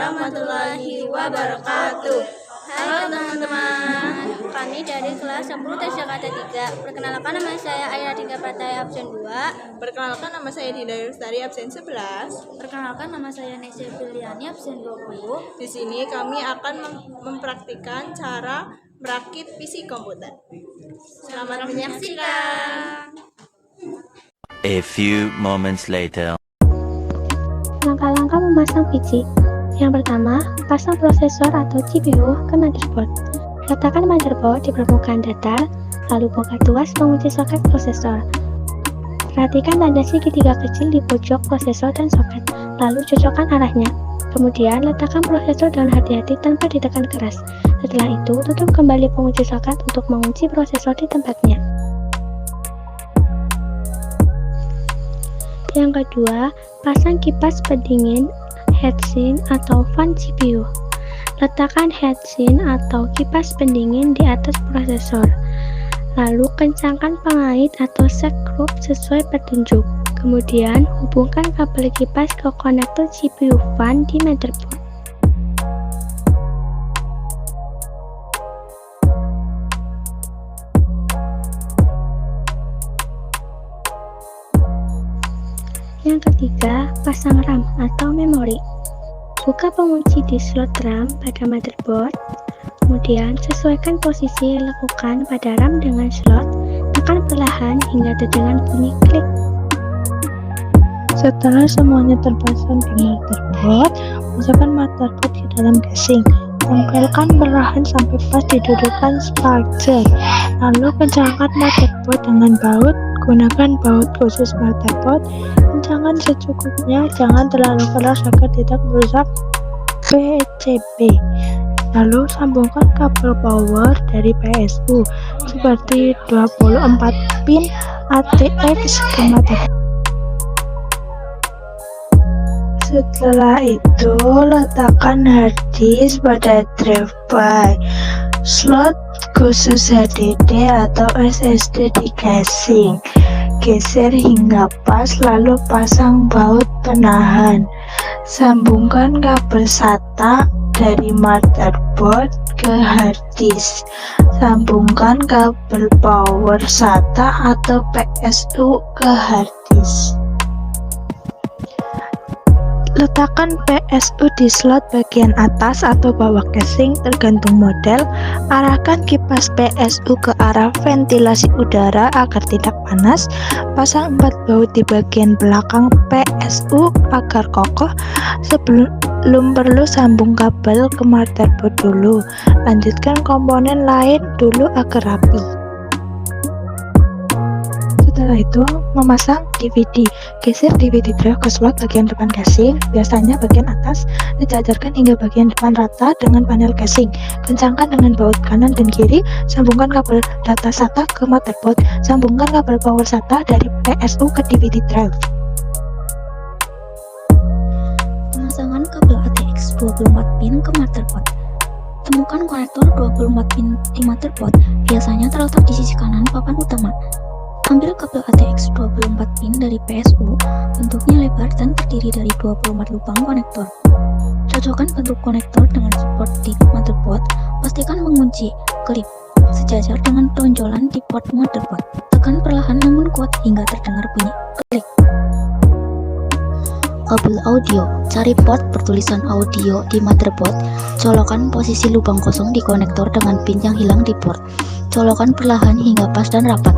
warahmatullahi wabarakatuh. Halo teman-teman, kami dari kelas 10 tes Jakarta 3. Perkenalkan, nama saya Ayah Dinda Prataya absen 2. Perkenalkan, nama saya Dinda Lestari absen 11. Perkenalkan, nama saya Nesya Filiani absen 20. Di sini kami akan mempraktikkan cara merakit PC komputer. Selamat menyaksikan. A few moments later. Langkah-langkah memasang PC. Yang pertama, pasang prosesor atau CPU ke motherboard. Letakkan motherboard di permukaan datar, lalu buka tuas pengunci soket prosesor. Perhatikan tanda segitiga kecil di pojok prosesor dan soket, lalu cocokkan arahnya. Kemudian, letakkan prosesor dengan hati-hati tanpa ditekan keras. Setelah itu, tutup kembali pengunci soket untuk mengunci prosesor di tempatnya. Yang kedua, pasang kipas pendingin heatsink atau fan CPU. Letakkan heatsink atau kipas pendingin di atas prosesor. Lalu kencangkan pengait atau shock group sesuai petunjuk. Kemudian hubungkan kabel kipas ke konektor CPU fan di motherboard. Yang ketiga, pasang RAM atau memori. Buka pengunci di slot RAM pada motherboard. Kemudian sesuaikan posisi lekukan pada RAM dengan slot. Tekan perlahan hingga terdengar bunyi klik. Setelah semuanya terpasang di motherboard, masukkan motherboard ke dalam casing. Tempelkan perlahan sampai pas didudukan sparger. Lalu kencangkan motherboard dengan baut. Gunakan baut khusus motherboard. Kencangkan secukupnya, jangan terlalu keras agar tidak merusak PCB. Lalu sambungkan kabel power dari PSU seperti 24 pin ATX ke motherboard. Setelah itu, letakkan hard disk pada drive by slot khusus HDD atau SSD di casing. Geser hingga pas, lalu pasang baut penahan. Sambungkan kabel SATA dari motherboard ke hard disk. Sambungkan kabel power SATA atau PSU ke hard disk. Letakkan PSU di slot bagian atas atau bawah casing tergantung model. Arahkan kipas PSU ke arah ventilasi udara agar tidak panas. Pasang 4 baut di bagian belakang PSU agar kokoh. Sebelum perlu sambung kabel ke motherboard dulu. Lanjutkan komponen lain dulu agar rapi. Setelah itu, memasang DVD. Geser DVD drive ke slot bagian depan casing, biasanya bagian atas. Dijajarkan hingga bagian depan rata dengan panel casing. Kencangkan dengan baut kanan dan kiri. Sambungkan kabel data SATA ke motherboard. Sambungkan kabel power SATA dari PSU ke DVD drive. Pemasangan kabel ATX 24 pin ke motherboard. Temukan konektor 24 pin di motherboard, biasanya terletak di sisi kanan papan utama. Ambil kabel ATX 24 pin dari PSU, bentuknya lebar dan terdiri dari 24 lubang konektor. Cocokkan bentuk konektor dengan support di motherboard, pastikan mengunci klip sejajar dengan tonjolan di port motherboard. Tekan perlahan namun kuat hingga terdengar bunyi klik. Kabel audio, cari port bertulisan audio di motherboard. Colokan posisi lubang kosong di konektor dengan pin yang hilang di port. Colokan perlahan hingga pas dan rapat.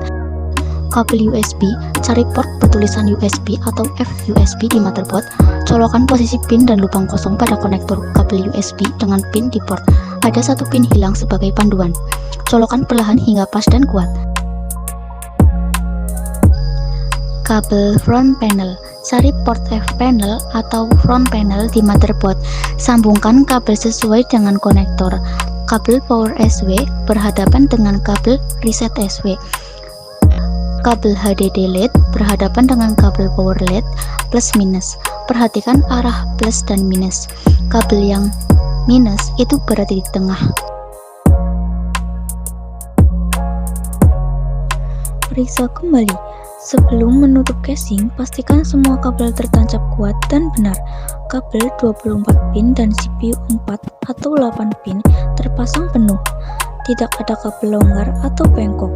Kabel USB, cari port bertulisan USB atau FUSB di motherboard. Colokan posisi pin dan lubang kosong pada konektor kabel USB dengan pin di port. Ada satu pin hilang sebagai panduan. Colokan perlahan hingga pas dan kuat. Kabel front panel, cari port F panel atau front panel di motherboard. Sambungkan kabel sesuai dengan konektor. Kabel power SW berhadapan dengan kabel reset SW. Kabel HDD LED berhadapan dengan kabel power LED plus minus. Perhatikan arah plus dan minus. Kabel yang minus itu berada di tengah. Periksa kembali. Sebelum menutup casing, pastikan semua kabel tertancap kuat dan benar. kabel 24 pin dan CPU 4 atau 8 pin terpasang penuh. Tidak ada kabel longgar atau bengkok.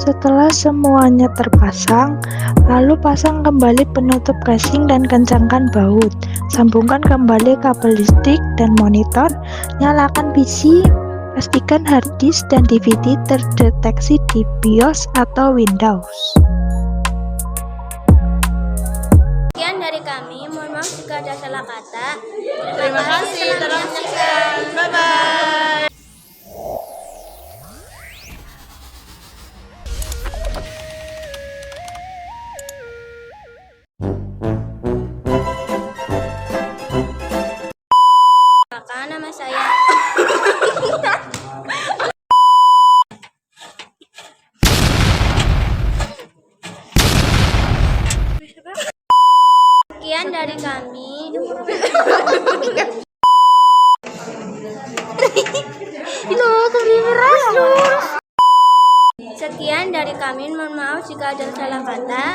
Setelah semuanya terpasang, lalu pasang kembali penutup casing dan kencangkan baut. Sambungkan kembali kabel listrik dan monitor, nyalakan PC, pastikan hard disk dan DVD terdeteksi di BIOS atau Windows. Sekian dari kami, mohon maaf jika ada salah kata. Terima kasih telah menyaksikan. Bye-bye. Perkenalkan, nama saya sekian dari kami. Sekian dari kami, mohon maaf jika ada salah kata.